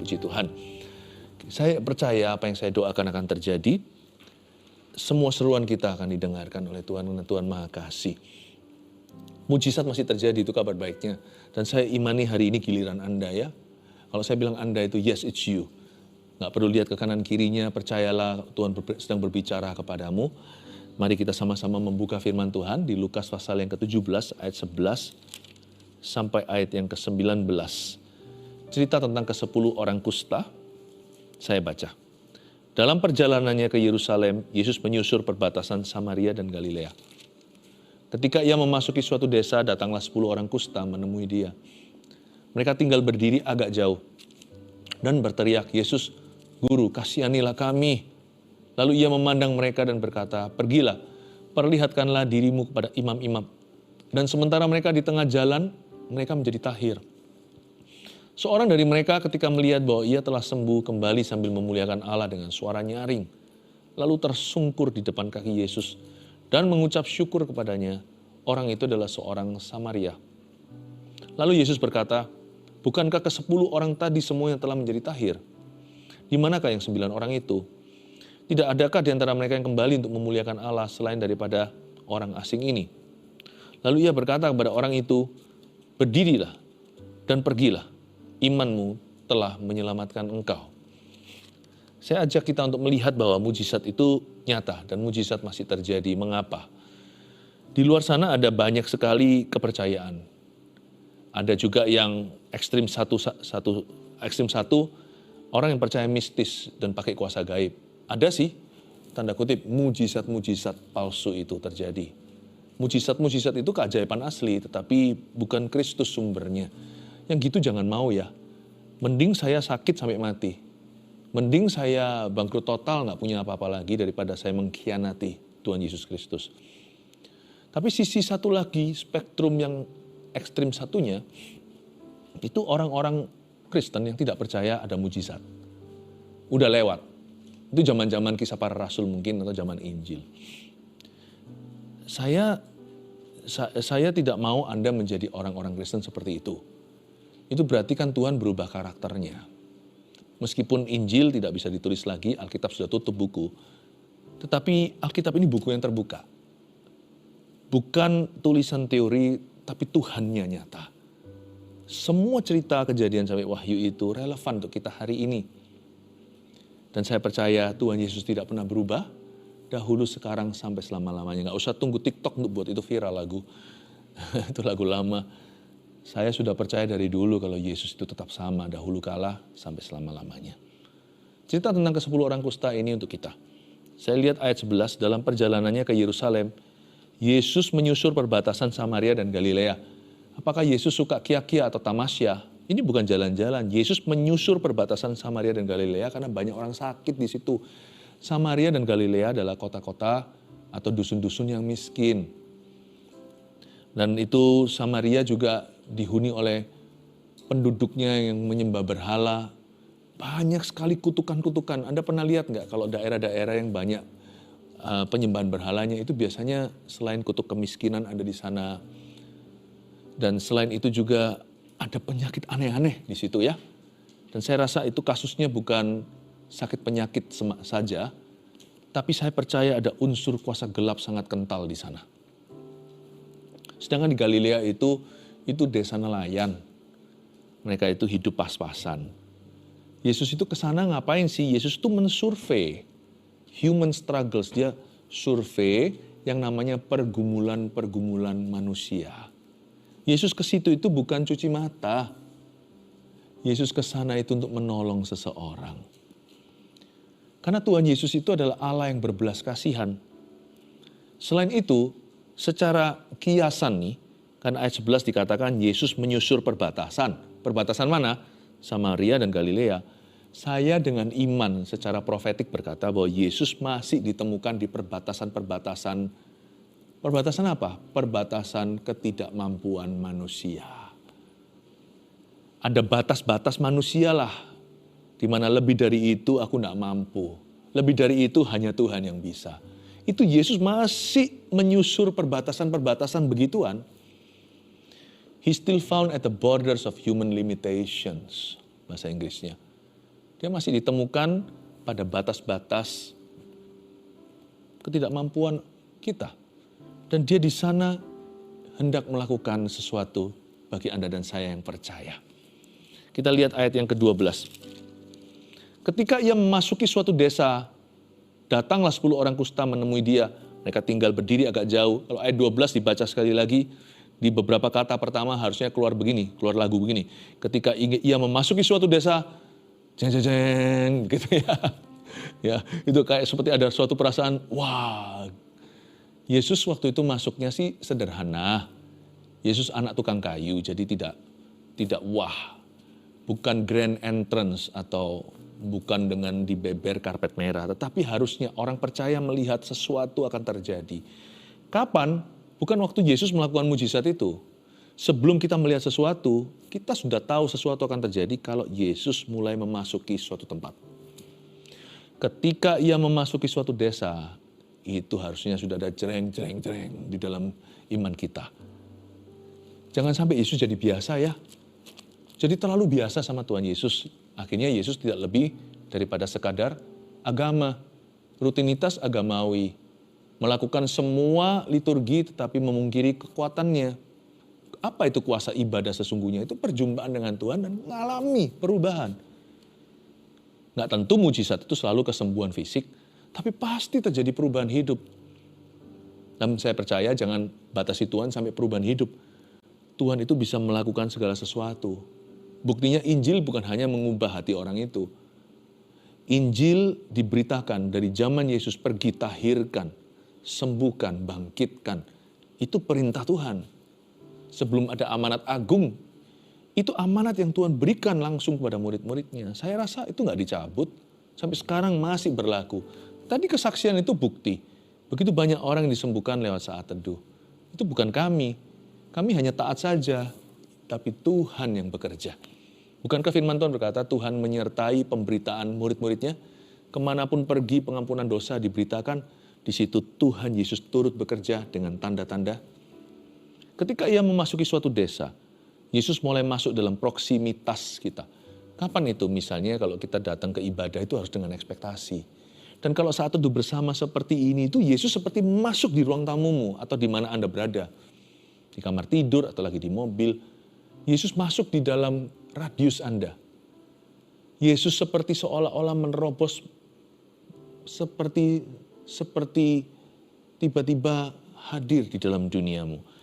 Puji Tuhan. Saya percaya apa yang saya doakan akan terjadi. Semua seruan kita akan didengarkan oleh Tuhan karena Tuhan Maha Kasih. Mujizat masih terjadi, itu kabar baiknya. Dan saya imani hari ini giliran Anda ya. Kalau saya bilang Anda itu yes it's you. Nggak perlu lihat ke kanan kirinya, percayalah Tuhan sedang berbicara kepadamu. Mari kita sama-sama membuka firman Tuhan di Lukas pasal yang ke-17 ayat 11 sampai ayat yang ke-19. Cerita tentang ke-10 orang kusta. Saya baca. Dalam perjalanannya ke Yerusalem, Yesus menyusur perbatasan Samaria dan Galilea. Ketika ia memasuki suatu desa, datanglah 10 orang kusta menemui dia. Mereka tinggal berdiri agak jauh dan berteriak, "Yesus, Guru, kasihanilah kami." Lalu ia memandang mereka dan berkata, "Pergilah, perlihatkanlah dirimu kepada imam-imam." Dan sementara mereka di tengah jalan, mereka menjadi tahir. Seorang dari mereka ketika melihat bahwa ia telah sembuh kembali sambil memuliakan Allah dengan suara nyaring. Lalu tersungkur di depan kaki Yesus dan mengucap syukur kepadanya. Orang itu adalah seorang Samaria. Lalu Yesus berkata, "Bukankah ke-10 orang tadi semuanya telah menjadi tahir? Di manakah yang 9 orang itu? Tidak adakah di antara mereka yang kembali untuk memuliakan Allah selain daripada orang asing ini?" Lalu ia berkata kepada orang itu, "Berdirilah dan pergilah. Imanmu telah menyelamatkan engkau." Saya ajak kita untuk melihat bahwa mujizat itu nyata dan mujizat masih terjadi. Mengapa? Di luar sana ada banyak sekali kepercayaan. Ada juga yang ekstrim satu, orang yang percaya mistis dan pakai kuasa gaib. Ada sih, tanda kutip, mujizat-mujizat palsu itu terjadi. Mujizat-mujizat itu keajaiban asli, tetapi bukan Kristus sumbernya. Yang gitu jangan mau ya. Mending saya sakit sampai mati. Mending saya bangkrut total, gak punya apa-apa lagi daripada saya mengkhianati Tuhan Yesus Kristus. Tapi sisi satu lagi, spektrum yang ekstrim satunya, itu orang-orang Kristen yang tidak percaya ada mujizat. Udah lewat. Itu zaman-zaman kisah para rasul mungkin atau zaman Injil. Saya tidak mau Anda menjadi orang-orang Kristen seperti itu. Itu berarti kan Tuhan berubah karakternya. Meskipun Injil tidak bisa ditulis lagi, Alkitab sudah tutup buku. Tetapi Alkitab ini buku yang terbuka. Bukan tulisan teori, tapi Tuhannya nyata. Semua cerita kejadian sampai Wahyu itu relevan untuk kita hari ini. Dan saya percaya Tuhan Yesus tidak pernah berubah. Dahulu, sekarang, sampai selama-lamanya. Gak usah tunggu TikTok untuk buat itu viral lagu. Itu lagu lama. Saya sudah percaya dari dulu kalau Yesus itu tetap sama, dahulu kala sampai selama-lamanya. Cerita tentang ke-10 orang kusta ini untuk kita. Saya lihat ayat 11, dalam perjalanannya ke Yerusalem, Yesus menyusur perbatasan Samaria dan Galilea. Apakah Yesus suka kia-kia atau tamasya? Ini bukan jalan-jalan. Yesus menyusur perbatasan Samaria dan Galilea karena banyak orang sakit di situ. Samaria dan Galilea adalah kota-kota atau dusun-dusun yang miskin. Dan itu Samaria juga dihuni oleh penduduknya yang menyembah berhala. Banyak sekali kutukan-kutukan. Anda pernah lihat nggak kalau daerah-daerah yang banyak penyembahan berhalanya itu biasanya selain kutuk kemiskinan ada di sana. Dan selain itu juga ada penyakit aneh-aneh di situ ya. Dan saya rasa itu kasusnya bukan sakit penyakit saja, tapi saya percaya ada unsur kuasa gelap sangat kental di sana. Sedangkan di Galilea itu desa nelayan. Mereka itu hidup pas-pasan. Yesus itu kesana ngapain sih? Yesus itu mensurvei human struggles. Dia survei yang namanya pergumulan-pergumulan manusia. Yesus ke situ itu bukan cuci mata. Yesus kesana itu untuk menolong seseorang. Karena Tuhan Yesus itu adalah Allah yang berbelas kasihan. Selain itu, secara kiasan nih, kan ayat 11 dikatakan Yesus menyusur perbatasan. Perbatasan mana? Samaria dan Galilea. Saya dengan iman secara profetik berkata bahwa Yesus masih ditemukan di perbatasan-perbatasan. Perbatasan apa? Perbatasan ketidakmampuan manusia. Ada batas-batas manusia lah. Di mana lebih dari itu aku tidak mampu. Lebih dari itu hanya Tuhan yang bisa. Itu Yesus masih menyusur perbatasan-perbatasan begituan. He still found at the borders of human limitations. Bahasa Inggrisnya. Dia masih ditemukan pada batas-batas ketidakmampuan kita. Dan dia di sana hendak melakukan sesuatu bagi Anda dan saya yang percaya. Kita lihat ayat yang ke-12. Ketika ia memasuki suatu desa, datanglah 10 orang kusta menemui dia. Mereka tinggal berdiri agak jauh. Kalau ayat 12 dibaca sekali lagi, di beberapa kata pertama harusnya keluar begini, keluar lagu begini. Ketika ia memasuki suatu desa, jeng jeng jeng gitu ya. Ya, itu kayak seperti ada suatu perasaan, wah. Yesus waktu itu masuknya sih sederhana. Yesus anak tukang kayu, jadi tidak wah. Bukan grand entrance atau bukan dengan dibeber karpet merah, tetapi harusnya orang percaya melihat sesuatu akan terjadi. Kapan? Bukan waktu Yesus melakukan mujizat itu. Sebelum kita melihat sesuatu, kita sudah tahu sesuatu akan terjadi kalau Yesus mulai memasuki suatu tempat. Ketika ia memasuki suatu desa, itu harusnya sudah ada jereng-jereng di dalam iman kita. Jangan sampai Yesus jadi biasa ya. Jadi terlalu biasa sama Tuhan Yesus. Akhirnya Yesus tidak lebih daripada sekadar agama, rutinitas agamawi. Melakukan semua liturgi tetapi memungkiri kekuatannya. Apa itu kuasa ibadah sesungguhnya? Itu perjumpaan dengan Tuhan dan mengalami perubahan. Nggak tentu mujizat itu selalu kesembuhan fisik, tapi pasti terjadi perubahan hidup. Dan saya percaya jangan batasi Tuhan sampai perubahan hidup. Tuhan itu bisa melakukan segala sesuatu. Buktinya Injil bukan hanya mengubah hati orang itu. Injil diberitakan dari zaman Yesus pergi tahirkan, sembuhkan, bangkitkan. Itu perintah Tuhan. Sebelum ada amanat agung, itu amanat yang Tuhan berikan langsung kepada murid-muridnya. Saya rasa itu nggak dicabut, sampai sekarang masih berlaku. Tadi kesaksian itu bukti. Begitu banyak orang yang disembuhkan lewat saat teduh. Itu bukan kami. Kami hanya taat saja. Tapi Tuhan yang bekerja. Bukankah firman Tuhan berkata Tuhan menyertai pemberitaan murid-muridnya? Kemanapun pergi pengampunan dosa diberitakan. Di situ Tuhan Yesus turut bekerja dengan tanda-tanda. Ketika ia memasuki suatu desa, Yesus mulai masuk dalam proksimitas kita. Kapan itu? Misalnya kalau kita datang ke ibadah itu harus dengan ekspektasi. Dan kalau saat teduh bersama seperti ini, itu Yesus seperti masuk di ruang tamumu atau di mana Anda berada. Di kamar tidur atau lagi di mobil. Yesus masuk di dalam radius Anda. Yesus seperti seolah-olah menerobos seperti tiba-tiba hadir di dalam duniamu.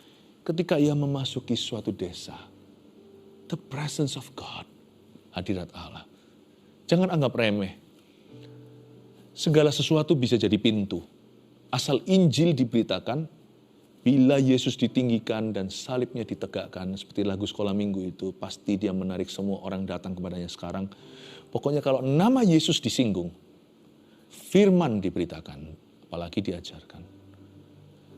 Ketika ia memasuki suatu desa, the presence of God, hadirat Allah. Jangan anggap remeh. Segala sesuatu bisa jadi pintu. Asal Injil diberitakan, bila Yesus ditinggikan dan salibnya ditegakkan, seperti lagu sekolah minggu itu, pasti dia menarik semua orang datang kepadanya sekarang. Pokoknya kalau nama Yesus disinggung, firman diberitakan, apalagi diajarkan.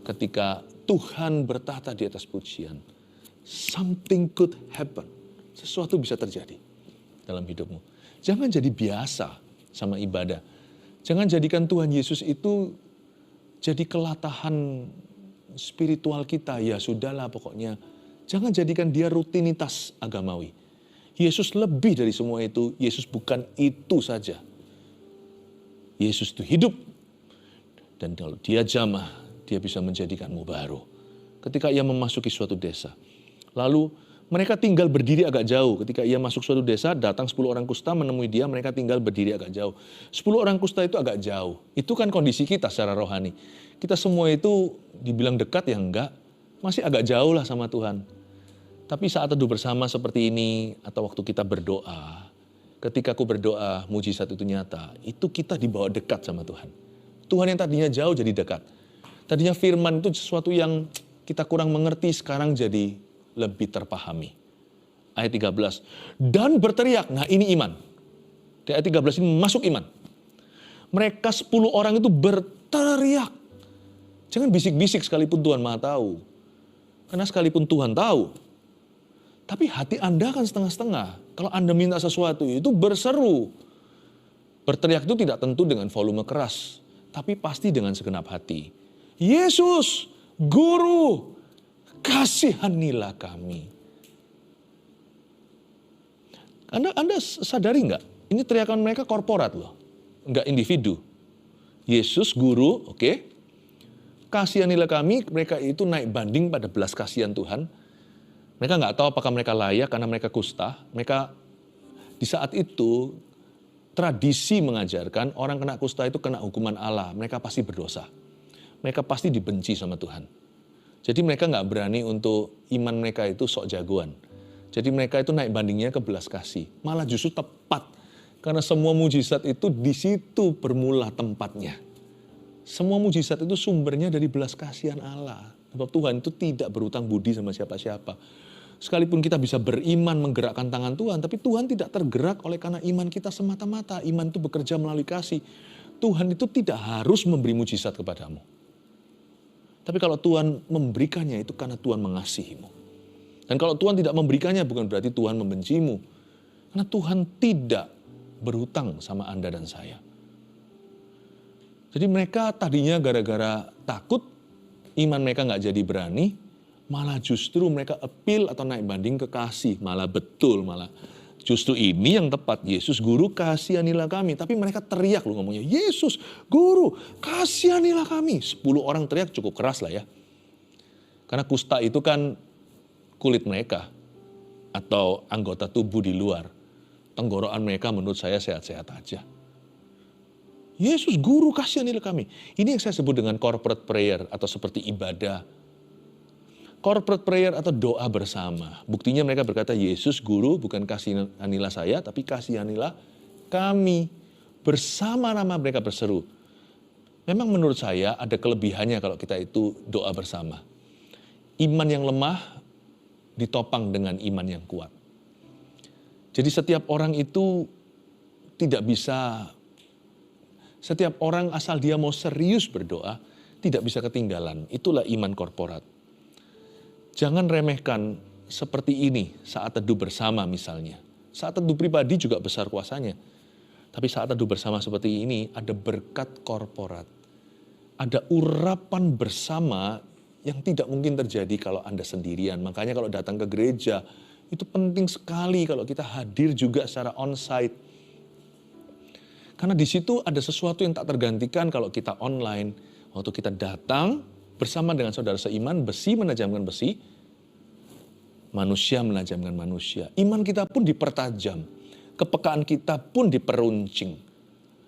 Ketika Tuhan bertahta di atas pujian, something could happen. Sesuatu bisa terjadi dalam hidupmu. Jangan jadi biasa sama ibadah. Jangan jadikan Tuhan Yesus itu jadi kelatahan spiritual kita. Ya sudahlah pokoknya. Jangan jadikan dia rutinitas agamawi. Yesus lebih dari semua itu. Yesus bukan itu saja. Yesus itu hidup. Dan kalau dia jamah, dia bisa menjadikanmu baru. Ketika ia memasuki suatu desa. Lalu mereka tinggal berdiri agak jauh. Ketika ia masuk suatu desa, datang 10 orang kusta menemui dia, mereka tinggal berdiri agak jauh. 10 orang kusta itu agak jauh. Itu kan kondisi kita secara rohani. Kita semua itu dibilang dekat ya enggak, masih agak jauh lah sama Tuhan. Tapi saat teduh bersama seperti ini, atau waktu kita berdoa, ketika aku berdoa, mujizat itu nyata, itu kita dibawa dekat sama Tuhan. Tuhan yang tadinya jauh jadi dekat. Tadinya firman itu sesuatu yang kita kurang mengerti, sekarang jadi lebih terpahami. Ayat 13. Dan berteriak. Nah ini iman. Di ayat 13 ini masuk iman. Mereka 10 orang itu berteriak. Jangan bisik-bisik sekalipun Tuhan Maha tahu. Karena sekalipun Tuhan tahu. Tapi hati Anda kan setengah-setengah. Kalau Anda minta sesuatu itu berseru. Berteriak itu tidak tentu dengan volume keras. Tapi pasti dengan segenap hati. Yesus, Guru, kasihanilah kami. Anda sadari nggak? Ini teriakan mereka korporat loh, enggak individu. Yesus guru, oke. Kasihanilah kami, mereka itu naik banding pada belas kasihan Tuhan. Mereka nggak tahu apakah mereka layak karena mereka kusta. Mereka di saat itu tradisi mengajarkan orang kena kusta itu kena hukuman Allah. Mereka pasti berdosa. Mereka pasti dibenci sama Tuhan. Jadi mereka nggak berani untuk iman mereka itu sok jagoan. Jadi mereka itu naik bandingnya ke belas kasih. Malah justru tepat. Karena semua mujizat itu di situ bermula tempatnya. Semua mujizat itu sumbernya dari belas kasihan Allah. Sebab Tuhan itu tidak berhutang budi sama siapa-siapa. Sekalipun kita bisa beriman menggerakkan tangan Tuhan, tapi Tuhan tidak tergerak oleh karena iman kita semata-mata. Iman itu bekerja melalui kasih. Tuhan itu tidak harus memberi mujizat kepadamu. Tapi kalau Tuhan memberikannya itu karena Tuhan mengasihimu. Dan kalau Tuhan tidak memberikannya bukan berarti Tuhan membencimu. Karena Tuhan tidak berhutang sama Anda dan saya. Jadi mereka tadinya gara-gara takut, iman mereka nggak jadi berani, malah justru mereka appeal atau naik banding ke kasih. Malah betul, malah justru ini yang tepat. Yesus guru kasihanilah kami. Tapi mereka teriak loh ngomongnya, Yesus guru kasihanilah kami. 10 orang teriak cukup keras lah ya. Karena kusta itu kan kulit mereka atau anggota tubuh di luar. Tenggorokan mereka menurut saya sehat-sehat aja. Yesus guru kasihanilah kami. Ini yang saya sebut dengan corporate prayer atau seperti ibadah. Corporate prayer atau doa bersama. Buktinya mereka berkata, Yesus guru bukan kasihanilah saya, tapi kasihanilah kami. Bersama-sama mereka berseru. Memang menurut saya ada kelebihannya kalau kita itu doa bersama. Iman yang lemah ditopang dengan iman yang kuat. Jadi setiap orang itu tidak bisa, setiap orang asal dia mau serius berdoa, tidak bisa ketinggalan. Itulah iman korporat. Jangan remehkan seperti ini saat teduh bersama misalnya. Saat teduh pribadi juga besar kuasanya. Tapi saat teduh bersama seperti ini ada berkat korporat. Ada urapan bersama yang tidak mungkin terjadi kalau Anda sendirian. Makanya kalau datang ke gereja, itu penting sekali kalau kita hadir juga secara on-site. Karena di situ ada sesuatu yang tak tergantikan kalau kita online. Waktu kita datang bersama dengan saudara seiman, besi menajamkan besi, manusia menajamkan manusia. Iman kita pun dipertajam, kepekaan kita pun diperuncing.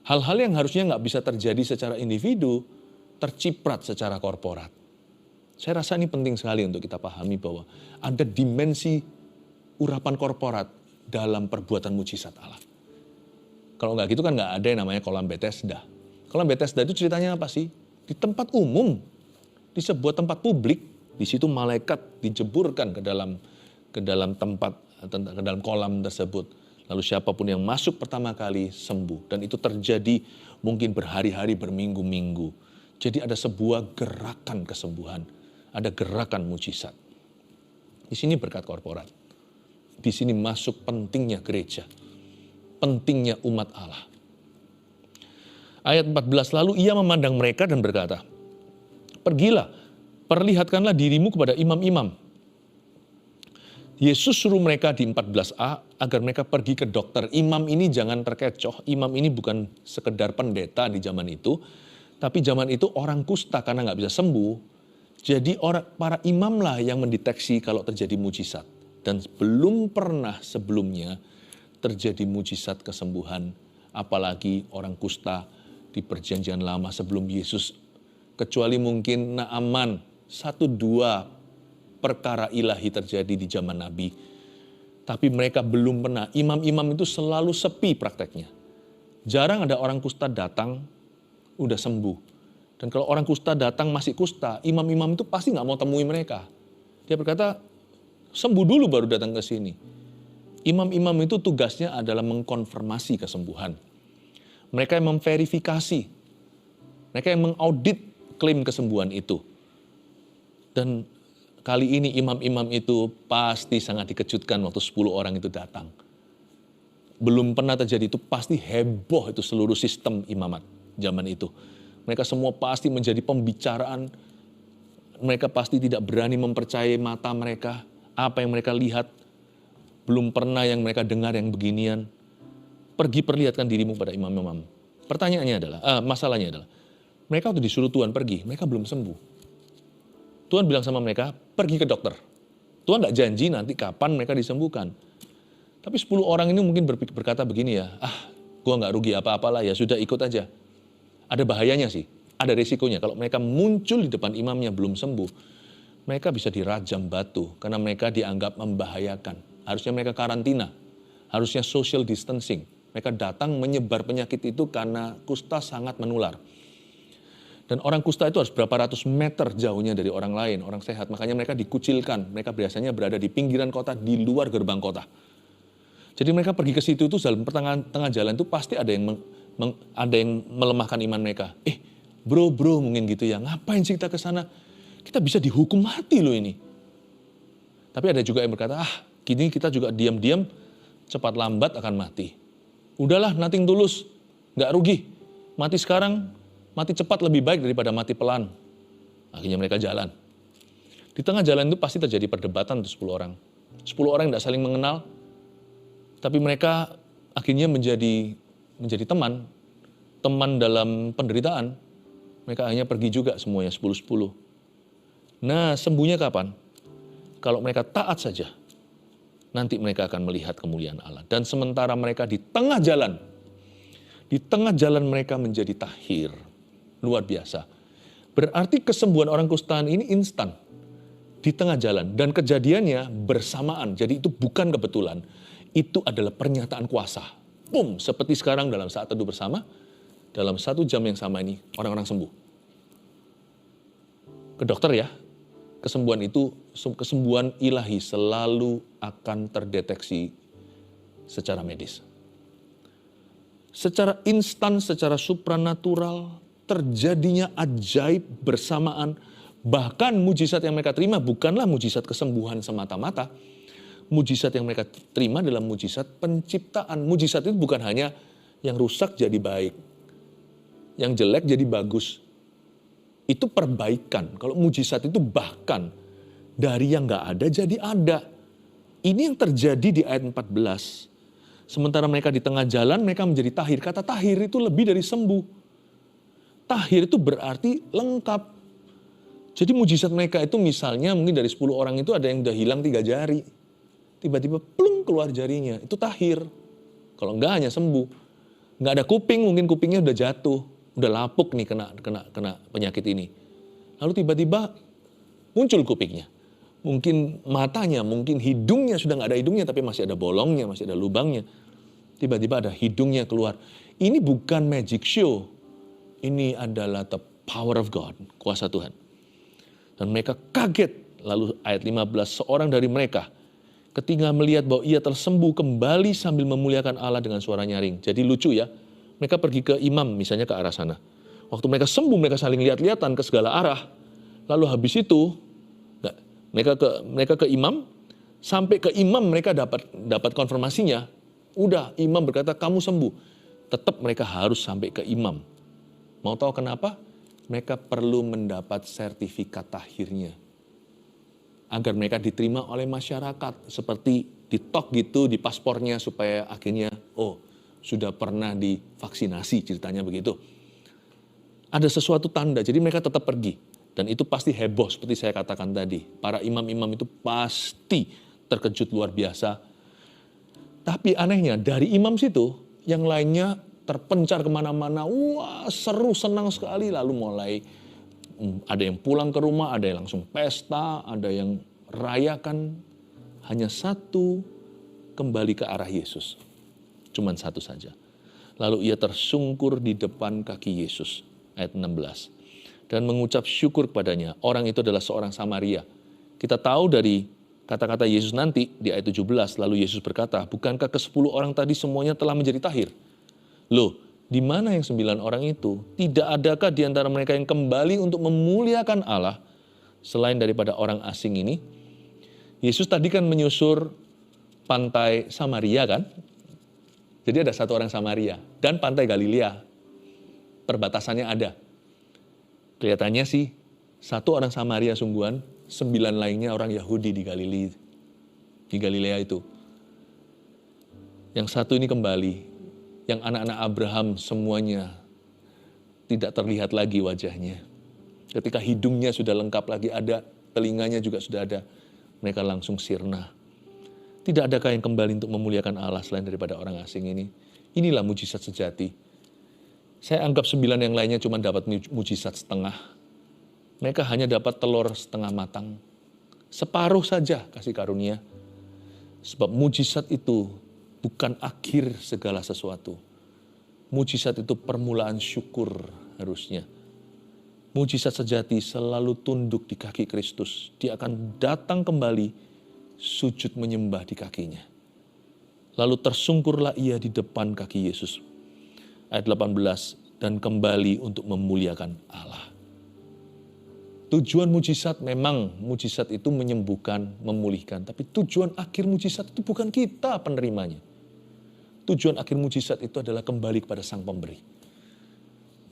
Hal-hal yang harusnya nggak bisa terjadi secara individu, terciprat secara korporat. Saya rasa ini penting sekali untuk kita pahami bahwa ada dimensi urapan korporat dalam perbuatan mujizat Allah. Kalau nggak gitu kan nggak ada yang namanya kolam Bethesda. Kolam Bethesda itu ceritanya apa sih? Di tempat umum, di sebuah tempat publik, di situ malaikat dijeburkan ke dalam tempat, ke dalam kolam tersebut. Lalu siapapun yang masuk pertama kali sembuh. Dan itu terjadi mungkin berhari-hari, berminggu-minggu. Jadi ada sebuah gerakan kesembuhan. Ada gerakan mujizat. Di sini berkat korporat. Di sini masuk pentingnya gereja. Pentingnya umat Allah. Ayat 14, lalu ia memandang mereka dan berkata, pergilah, perlihatkanlah dirimu kepada imam-imam. Yesus suruh mereka di 14a agar mereka pergi ke dokter. Imam ini jangan terkecoh, imam ini bukan sekedar pendeta di zaman itu, tapi zaman itu orang kusta karena nggak bisa sembuh. Jadi para imam lah yang mendeteksi kalau terjadi mujizat. Dan belum pernah sebelumnya terjadi mujizat kesembuhan, apalagi orang kusta di perjanjian lama sebelum Yesus, kecuali mungkin Naaman, 1-2 perkara ilahi terjadi di zaman Nabi. Tapi mereka belum pernah, imam-imam itu selalu sepi prakteknya. Jarang ada orang kusta datang, udah sembuh. Dan kalau orang kusta datang masih kusta, imam-imam itu pasti nggak mau temui mereka. Dia berkata, sembuh dulu baru datang ke sini. Imam-imam itu tugasnya adalah mengkonfirmasi kesembuhan. Mereka yang memverifikasi. Mereka yang mengaudit klaim kesembuhan itu. Dan kali ini imam-imam itu pasti sangat dikejutkan waktu 10 orang itu datang. Belum pernah terjadi itu, pasti heboh itu seluruh sistem imamat zaman itu. Mereka semua pasti menjadi pembicaraan. Mereka pasti tidak berani mempercayai mata mereka. Apa yang mereka lihat, belum pernah yang mereka dengar yang beginian. pergi perlihatkan dirimu pada imam-imam. Pertanyaannya adalah, masalahnya adalah, mereka waktu disuruh Tuhan pergi, mereka belum sembuh. Tuhan bilang sama mereka, pergi ke dokter. Tuhan tidak janji nanti kapan mereka disembuhkan. Tapi 10 orang ini mungkin berkata begini ya, gua nggak rugi apa-apalah ya, sudah ikut aja. Ada bahayanya sih, ada risikonya. Kalau mereka muncul di depan imamnya belum sembuh, mereka bisa dirajam batu karena mereka dianggap membahayakan. Harusnya mereka karantina, harusnya social distancing. Mereka datang menyebar penyakit itu karena kusta sangat menular. Dan orang kusta itu harus berapa ratus meter jauhnya dari orang lain, orang sehat. Makanya mereka dikucilkan, mereka biasanya berada di pinggiran kota, di luar gerbang kota. Jadi mereka pergi ke situ itu dalam tengah jalan itu pasti ada yang melemahkan iman mereka. Bro mungkin gitu ya, ngapain sih kita ke sana? Kita bisa dihukum mati loh ini. Tapi ada juga yang berkata, gini kita juga diam-diam cepat lambat akan mati. Udahlah, nothing tulus, nggak rugi. Mati sekarang, mati cepat lebih baik daripada mati pelan. Akhirnya mereka jalan. Di tengah jalan itu pasti terjadi perdebatan tuh 10 orang. 10 orang yang tidak saling mengenal, tapi mereka akhirnya menjadi teman dalam penderitaan. Mereka akhirnya pergi juga semuanya 10-10. Nah, sembuhnya kapan? Kalau mereka taat saja, nanti mereka akan melihat kemuliaan Allah. Dan sementara mereka di tengah jalan mereka menjadi tahir. Luar biasa. Berarti kesembuhan orang kustaan ini instan. Di tengah jalan. Dan kejadiannya bersamaan. Jadi itu bukan kebetulan. Itu adalah pernyataan kuasa. Boom, seperti sekarang dalam saat teduh bersama. Dalam 1 jam yang sama ini, orang-orang sembuh. Ke dokter ya. Kesembuhan ilahi selalu akan terdeteksi secara medis. Secara instan, secara supranatural, terjadinya ajaib bersamaan. Bahkan mujizat yang mereka terima bukanlah mujizat kesembuhan semata-mata. Mujizat yang mereka terima adalah mujizat penciptaan. Mujizat itu bukan hanya yang rusak jadi baik, yang jelek jadi bagus. Itu perbaikan. Kalau mujizat itu bahkan dari yang nggak ada jadi ada. Ini yang terjadi di ayat 14. Sementara mereka di tengah jalan, mereka menjadi tahir. Kata tahir itu lebih dari sembuh. Tahir itu berarti lengkap. Jadi mujizat mereka itu misalnya mungkin dari 10 orang itu ada yang udah hilang 3 jari. Tiba-tiba plung keluar jarinya. Itu tahir. Kalau enggak hanya sembuh. Nggak ada kuping, mungkin kupingnya udah jatuh. Udah lapuk nih kena penyakit ini. Lalu tiba-tiba muncul kupingnya. Mungkin matanya, mungkin hidungnya sudah nggak ada hidungnya, tapi masih ada bolongnya, masih ada lubangnya. Tiba-tiba ada hidungnya keluar. Ini bukan magic show. Ini adalah the power of God, kuasa Tuhan. Dan mereka kaget. Lalu ayat 15, seorang dari mereka ketika melihat bahwa ia tersembuh kembali sambil memuliakan Allah dengan suara nyaring. Jadi lucu ya. Mereka pergi ke imam, misalnya ke arah sana. Waktu mereka sembuh, mereka saling lihat-lihatan ke segala arah. Lalu habis itu, mereka ke imam, sampai ke imam mereka dapat konfirmasinya. Udah, imam berkata, kamu sembuh. Tetap mereka harus sampai ke imam. Mau tahu kenapa? Mereka perlu mendapat sertifikat tahirnya. Agar mereka diterima oleh masyarakat. Seperti ditok gitu di paspornya supaya akhirnya, sudah pernah divaksinasi, ceritanya begitu. Ada sesuatu tanda, jadi mereka tetap pergi. Dan itu pasti heboh, seperti saya katakan tadi. Para imam-imam itu pasti terkejut luar biasa. Tapi anehnya, dari imam situ, yang lainnya terpencar kemana-mana. Wah, seru, senang sekali. Lalu mulai, ada yang pulang ke rumah, ada yang langsung pesta, ada yang rayakan. Hanya satu kembali ke arah Yesus. Cuman satu saja. Lalu ia tersungkur di depan kaki Yesus. Ayat 16. Dan mengucap syukur kepadanya. Orang itu adalah seorang Samaria. Kita tahu dari kata-kata Yesus nanti di ayat 17. Lalu Yesus berkata, bukankah ke-10 orang tadi semuanya telah menjadi tahir? Loh, di mana yang 9 orang itu? Tidak adakah di antara mereka yang kembali untuk memuliakan Allah selain daripada orang asing ini? Yesus tadi kan menyusur pantai Samaria kan? Jadi ada satu orang Samaria dan pantai Galilea. Perbatasannya ada. Kelihatannya sih, satu orang Samaria sungguhan, 9 lainnya orang Yahudi di Galilea itu. Yang satu ini kembali. Yang anak-anak Abraham semuanya tidak terlihat lagi wajahnya. Ketika hidungnya sudah lengkap lagi ada, telinganya juga sudah ada, mereka langsung sirna. Tidak adakah yang kembali untuk memuliakan Allah selain daripada orang asing ini? Inilah mujizat sejati. Saya anggap 9 yang lainnya cuma dapat mujizat setengah. Mereka hanya dapat telur setengah matang. Separuh saja kasih karunia. Sebab mujizat itu bukan akhir segala sesuatu. Mujizat itu permulaan syukur harusnya. Mujizat sejati selalu tunduk di kaki Kristus. Dia akan datang kembali, sujud menyembah di kakinya. Lalu tersungkurlah ia di depan kaki Yesus. Ayat 18, dan kembali untuk memuliakan Allah. Tujuan mujizat memang, mujizat itu menyembuhkan, memulihkan. Tapi tujuan akhir mujizat itu bukan kita penerimanya. Tujuan akhir mujizat itu adalah kembali kepada Sang Pemberi.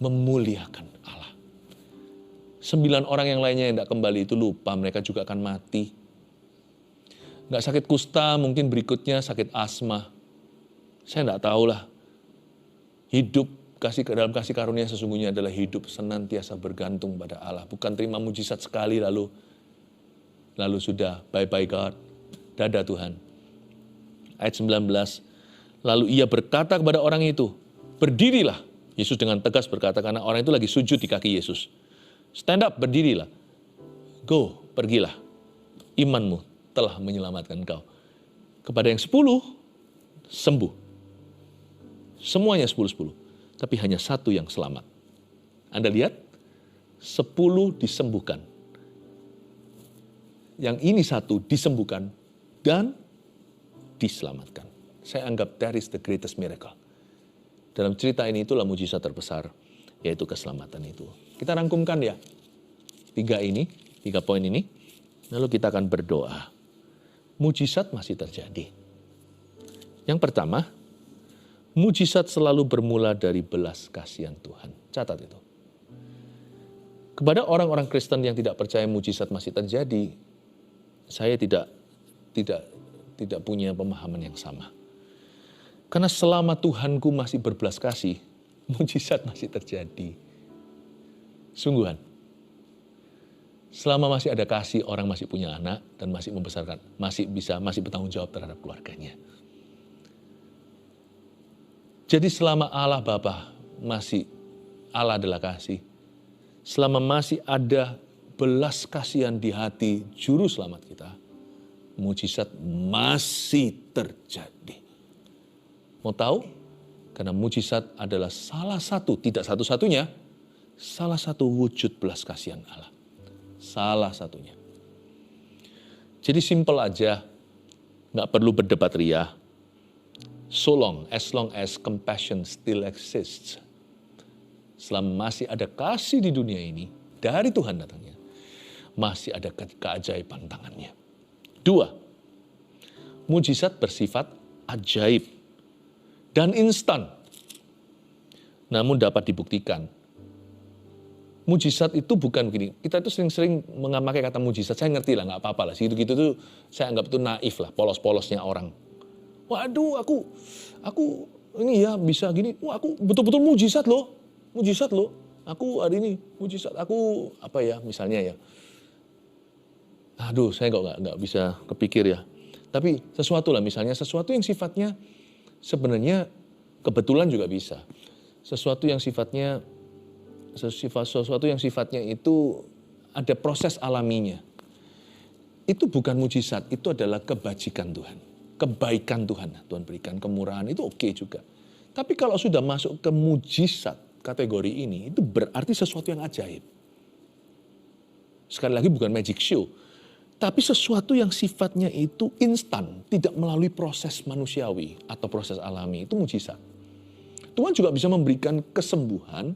Memuliakan Allah. 9 orang yang lainnya yang tidak kembali itu lupa, mereka juga akan mati. Nggak sakit kusta, mungkin berikutnya sakit asma. Saya nggak tahu lah. Hidup dalam kasih karunia sesungguhnya adalah hidup senantiasa bergantung pada Allah. Bukan terima mujizat sekali lalu sudah, bye-bye God, dadah Tuhan. Ayat 19, lalu ia berkata kepada orang itu, berdirilah. Yesus dengan tegas berkata, karena orang itu lagi sujud di kaki Yesus. Stand up, berdirilah. Go, pergilah. Imanmu telah menyelamatkan engkau. Kepada yang 10, sembuh. Semuanya 10-10. Tapi hanya 1 yang selamat. Anda lihat, 10 disembuhkan. Yang ini 1 disembuhkan dan diselamatkan. Saya anggap that is the greatest miracle. Dalam cerita ini itulah mujizat terbesar, yaitu keselamatan itu. Kita rangkumkan ya, 3 poin ini, lalu kita akan berdoa. Mujizat masih terjadi. Yang pertama, mujizat selalu bermula dari belas kasihan Tuhan. Catat itu. Kepada orang-orang Kristen yang tidak percaya mujizat masih terjadi, saya tidak punya pemahaman yang sama. Karena selama Tuhanku masih berbelas kasih, mujizat masih terjadi. Sungguhan. Selama masih ada kasih, orang masih punya anak dan masih membesarkan, masih bertanggung jawab terhadap keluarganya. Jadi selama Allah Bapa Allah adalah kasih. Selama masih ada belas kasihan di hati juru selamat kita, mujizat masih terjadi. Mau tahu? Karena mujizat adalah salah satu, tidak satu-satunya, salah satu wujud belas kasihan Allah. Salah satunya. Jadi simpel aja, nggak perlu berdebat ria. As long as compassion still exists. Selama masih ada kasih di dunia ini, dari Tuhan datangnya, masih ada keajaiban tangannya. 2, mujizat bersifat ajaib dan instan, namun dapat dibuktikan. Mujizat itu bukan begini. Kita itu sering-sering memakai kata mujizat. Saya ngerti lah, nggak apa-apa lah. Segitu-gitu tuh saya anggap itu naif lah, polos-polosnya orang. Waduh, aku ini ya bisa gini. Wah, aku betul-betul mujizat loh. Mujizat loh. Aku hari ini mujizat. Aku apa ya misalnya ya. Aduh, saya nggak bisa kepikir ya. Tapi sesuatu lah misalnya, sesuatu yang sifatnya sebenarnya kebetulan juga bisa. Sesuatu yang sifatnya itu ada proses alaminya. Itu bukan mujizat, itu adalah kebajikan Tuhan. Kebaikan Tuhan berikan, kemurahan itu oke juga. Tapi kalau sudah masuk ke mujizat kategori ini, itu berarti sesuatu yang ajaib. Sekali lagi bukan magic show, tapi sesuatu yang sifatnya itu instan, tidak melalui proses manusiawi atau proses alami, itu mujizat. Tuhan juga bisa memberikan kesembuhan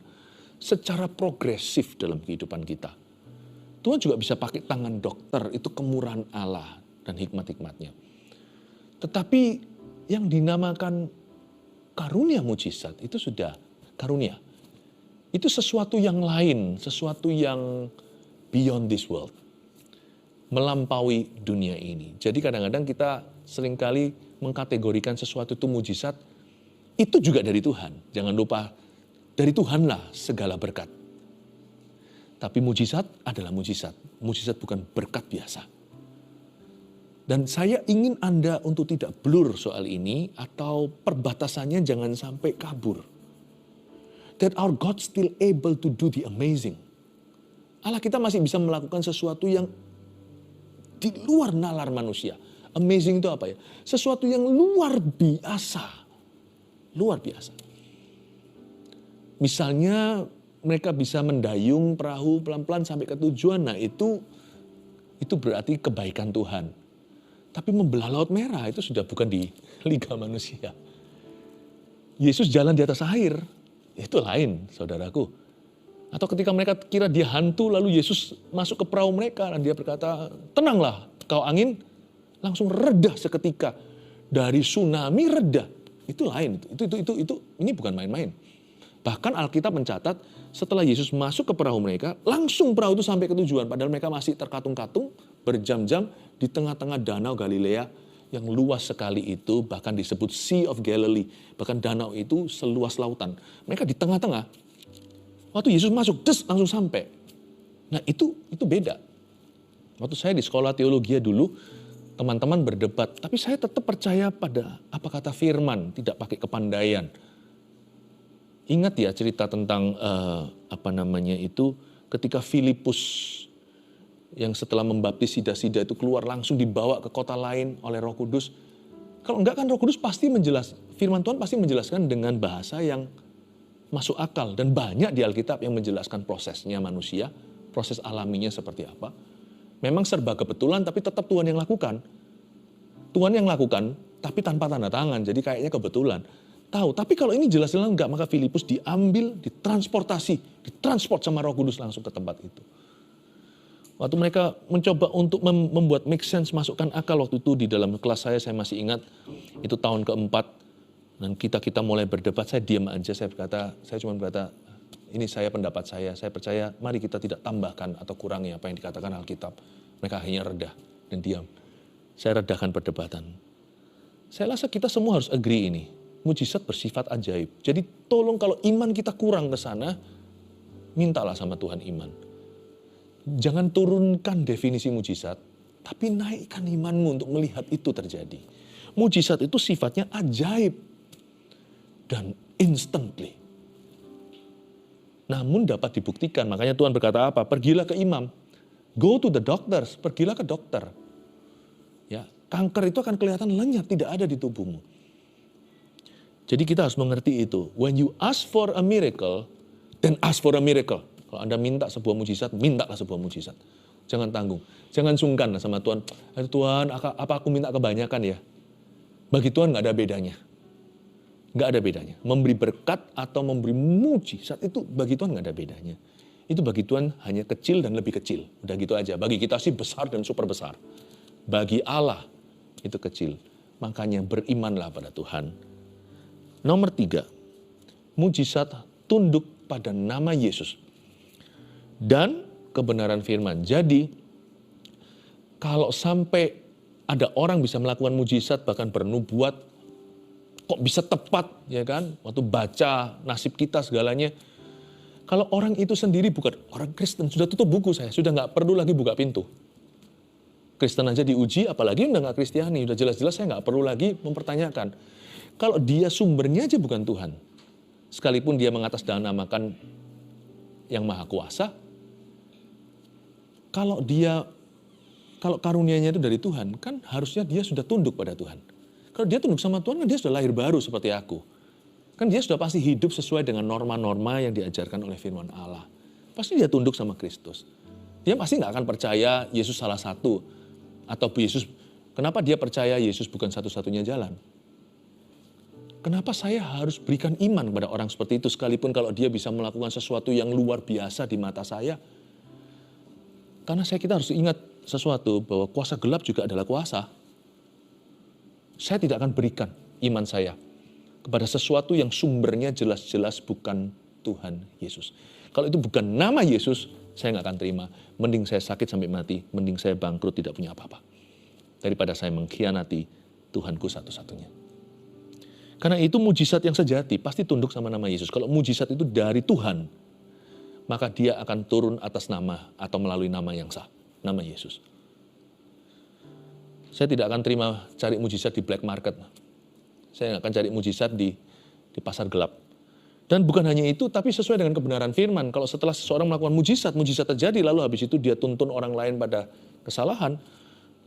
secara progresif dalam kehidupan kita. Tuhan juga bisa pakai tangan dokter, itu kemurahan Allah dan hikmat-hikmatnya. Tetapi yang dinamakan karunia mujizat itu sudah karunia. Itu sesuatu yang lain, sesuatu yang beyond this world. Melampaui dunia ini. Jadi kadang-kadang kita seringkali mengkategorikan sesuatu itu mujizat Itu juga dari Tuhan. Jangan lupa, dari Tuhanlah segala berkat. Tapi mujizat adalah mujizat. Mujizat bukan berkat biasa. Dan saya ingin Anda untuk tidak blur soal ini atau perbatasannya jangan sampai kabur. That our God still able to do the amazing. Allah kita masih bisa melakukan sesuatu yang di luar nalar manusia. Amazing itu apa ya? Sesuatu yang luar biasa. Luar biasa. Misalnya mereka bisa mendayung perahu pelan-pelan sampai ke tujuan. Nah itu berarti kebaikan Tuhan. Tapi membelah Laut Merah itu sudah bukan di liga manusia. Yesus jalan di atas air, itu lain saudaraku. Atau ketika mereka kira dia hantu lalu Yesus masuk ke perahu mereka dan dia berkata, tenanglah kau angin, langsung reda seketika. Dari tsunami reda, itu lain. Itu ini bukan main-main. Bahkan Alkitab mencatat setelah Yesus masuk ke perahu mereka, langsung perahu itu sampai ke tujuan. Padahal mereka masih terkatung-katung berjam-jam di tengah-tengah danau Galilea yang luas sekali itu, bahkan disebut Sea of Galilee. Bahkan danau itu seluas lautan. Mereka di tengah-tengah. Waktu Yesus masuk, langsung sampai. Nah itu beda. Waktu saya di sekolah teologi dulu, teman-teman berdebat. Tapi saya tetap percaya pada apa kata firman, tidak pakai kepandaian. Ingat ya cerita tentang ketika Filipus yang setelah membaptis sida-sida itu keluar langsung dibawa ke kota lain oleh Roh Kudus. Kalau enggak kan Roh Kudus pasti firman Tuhan pasti menjelaskan dengan bahasa yang masuk akal. Dan banyak di Alkitab yang menjelaskan prosesnya manusia, proses alaminya seperti apa. Memang serba kebetulan tapi tetap Tuhan yang lakukan. Tuhan yang lakukan tapi tanpa tanda tangan, jadi kayaknya kebetulan. Tahu, tapi kalau ini jelas-jelas enggak, maka Filipus diambil, ditransport sama Roh Kudus langsung ke tempat itu. Waktu mereka mencoba untuk membuat make sense, masukkan akal waktu itu di dalam kelas saya masih ingat, itu tahun keempat, dan kita mulai berdebat, saya diam aja, saya cuma berkata, ini pendapat saya percaya, mari kita tidak tambahkan atau kurangi apa yang dikatakan Alkitab. Mereka akhirnya reda dan diam. Saya redakan perdebatan. Saya rasa kita semua harus agree ini. Mujizat bersifat ajaib. Jadi tolong kalau iman kita kurang ke sana, mintalah sama Tuhan iman. Jangan turunkan definisi mujizat, tapi naikkan imanmu untuk melihat itu terjadi. Mujizat itu sifatnya ajaib dan instantly. Namun dapat dibuktikan, makanya Tuhan berkata apa? Pergilah ke imam. Go to the doctors, pergilah ke dokter. Ya, kanker itu akan kelihatan lenyap, tidak ada di tubuhmu. Jadi kita harus mengerti itu. When you ask for a miracle, then ask for a miracle. Kalau Anda minta sebuah mujizat, mintalah sebuah mujizat. Jangan tanggung. Jangan sungkan sama Tuhan. Tuhan, apa aku minta kebanyakan ya? Bagi Tuhan nggak ada bedanya. Nggak ada bedanya. Memberi berkat atau memberi mujizat itu bagi Tuhan nggak ada bedanya. Itu bagi Tuhan hanya kecil dan lebih kecil. Udah gitu aja. Bagi kita sih besar dan super besar. Bagi Allah itu kecil. Makanya berimanlah pada Tuhan. Nomor 3, mujizat tunduk pada nama Yesus dan kebenaran firman. Jadi, kalau sampai ada orang bisa melakukan mujizat bahkan bernubuat, kok bisa tepat, ya kan? Waktu baca nasib kita segalanya. Kalau orang itu sendiri bukan orang Kristen, sudah tutup buku saya, sudah nggak perlu lagi buka pintu. Kristen aja diuji, apalagi udah nggak Kristiani, udah jelas-jelas saya nggak perlu lagi mempertanyakan. Kalau dia sumbernya aja bukan Tuhan, sekalipun dia mengatasnamakan yang maha kuasa, kalau karunia-Nya itu dari Tuhan, kan harusnya dia sudah tunduk pada Tuhan. Kalau dia tunduk sama Tuhan, kan dia sudah lahir baru seperti aku. Kan dia sudah pasti hidup sesuai dengan norma-norma yang diajarkan oleh firman Allah. Pasti dia tunduk sama Kristus. Dia pasti nggak akan percaya Yesus salah satu. Atau Yesus, kenapa dia percaya Yesus bukan satu-satunya jalan? Kenapa saya harus berikan iman kepada orang seperti itu sekalipun kalau dia bisa melakukan sesuatu yang luar biasa di mata saya? Karena kita harus ingat sesuatu bahwa kuasa gelap juga adalah kuasa. Saya tidak akan berikan iman saya kepada sesuatu yang sumbernya jelas-jelas bukan Tuhan Yesus. Kalau itu bukan nama Yesus, saya nggak akan terima. Mending saya sakit sampai mati, mending saya bangkrut tidak punya apa-apa. Daripada saya mengkhianati Tuhanku satu-satunya. Karena itu mujizat yang sejati pasti tunduk sama nama Yesus. Kalau mujizat itu dari Tuhan, maka dia akan turun atas nama atau melalui nama yang sah, nama Yesus. Saya tidak akan terima cari mujizat di black market. Saya akan cari mujizat di pasar gelap. Dan bukan hanya itu, tapi sesuai dengan kebenaran firman. Kalau setelah seseorang melakukan mujizat terjadi, lalu habis itu dia tuntun orang lain pada kesalahan,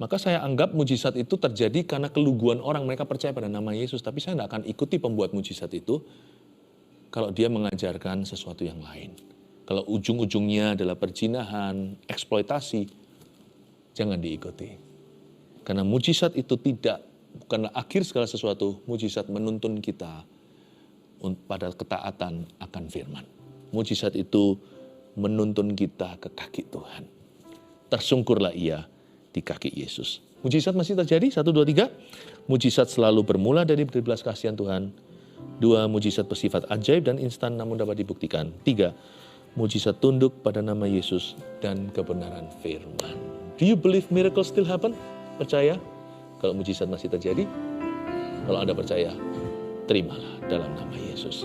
maka saya anggap mujizat itu terjadi karena keluguan orang, mereka percaya pada nama Yesus. Tapi saya tidak akan ikuti pembuat mujizat itu kalau dia mengajarkan sesuatu yang lain. Kalau ujung-ujungnya adalah perzinahan, eksploitasi, jangan diikuti. Karena mujizat itu bukanlah akhir segala sesuatu, mujizat menuntun kita pada ketaatan akan firman. Mujizat itu menuntun kita ke kaki Tuhan. Tersungkurlah ia di kaki Yesus. Mujizat masih terjadi, 1, 2, 3. Mujizat selalu bermula dari belas kasihan Tuhan. 2, mujizat bersifat ajaib dan instan namun dapat dibuktikan. 3, mujizat tunduk pada nama Yesus dan kebenaran firman. Do you believe miracles still happen? Percaya? Kalau mujizat masih terjadi? Kalau Anda percaya, terimalah dalam nama Yesus.